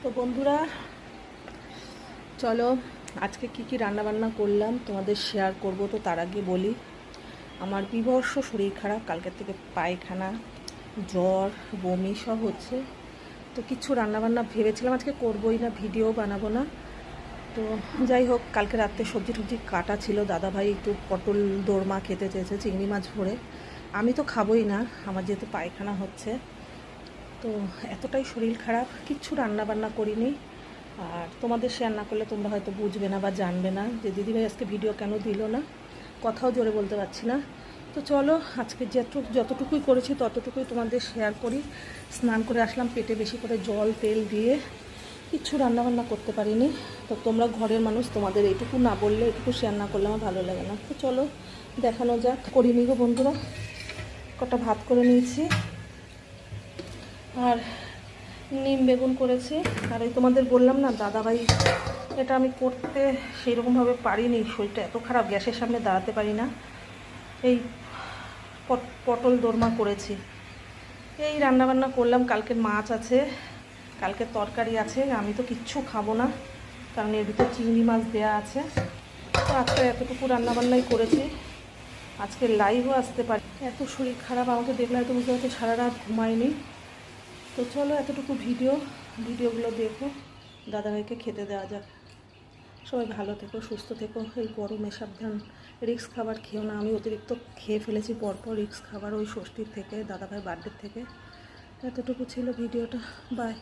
তো বন্ধুরা চলো আজকে কি রান্না বান্না করলাম তোমাদের শেয়ার করব। তো তার আগে বলি, আমার বিভৎস শরীর খারাপ, কালকের থেকে পায়খানা, জ্বর, বমি সব হচ্ছে। তো কিছু রান্নাবান্না ভেবেছিলাম আজকে করবোই না, ভিডিও বানাবো না। তো যাই হোক, কালকে রাত্রে সবজি টবজি কাটা ছিল, দাদাভাই একটু পটল দোরমা খেতে চেয়েছে চিংড়ি মাছ ভরে। আমি তো খাবোই না, আমার যেহেতু পায়খানা হচ্ছে। তো এতটাই শরীর খারাপ, কিচ্ছু রান্না বান্না করিনি। আর তোমাদের শেয়ার না করলে তোমরা হয়তো বুঝবে না বা জানবে না যে দিদিভাই আজকে ভিডিও কেন দিল না, কথাও জোরে বলতে পারছি না। তো চলো আজকে যতটুকুই করেছি ততটুকুই তোমাদের শেয়ার করি। স্নান করে আসলাম, পেটে বেশি করে জল তেল দিয়ে, কিচ্ছু রান্নাবান্না করতে পারিনি। তো তোমরা ঘরের মানুষ, তোমাদের এইটুকু না বললে, এইটুকু শেয়ার না করলে আমার ভালো লাগে না। তো চলো দেখানো যাক। করিনি গো বন্ধুরা, কটা ভাত করে নিয়েছি আর নিম বেগুন করেছি। আর এই তোমাদের বললাম না দাদাভাই, এটা আমি করতে সেই রকমভাবে পারিনি, শরীরটা এত খারাপ, গ্যাসের সামনে দাঁড়াতে পারি না। এই পটল দোরমা করেছি, এই রান্নাবান্না করলাম। কালকের মাছ আছে, কালকের তরকারি আছে, আমি তো কিচ্ছু খাবো না কারণ এর ভিতর চিংড়ি মাছ দেওয়া আছে। তো আজকে এতটুকু রান্নাবান্নাই করেছি, আজকে লাইভও আসতে পারি। এত শরীর খারাপ, আমাকে দেখলে হয়তো বুঝতে পারছি সারা রাত ঘুমাইনি। তো চলো এতটুকু ভিডিওগুলো দেখো, দাদাভাইকে খেতে দেওয়া যাক। সবাই ভালো থেকো, সুস্থ থেকো। এই গরমে সাবধান, রিক্স খাবার খেও না। আমি অতিরিক্ত খেয়ে ফেলেছি পরপর রিক্স খাবার, ওই ষষ্ঠীর থেকে, দাদাভাই বার্থডের থেকে। এতটুকু ছিল ভিডিওটা। বাই।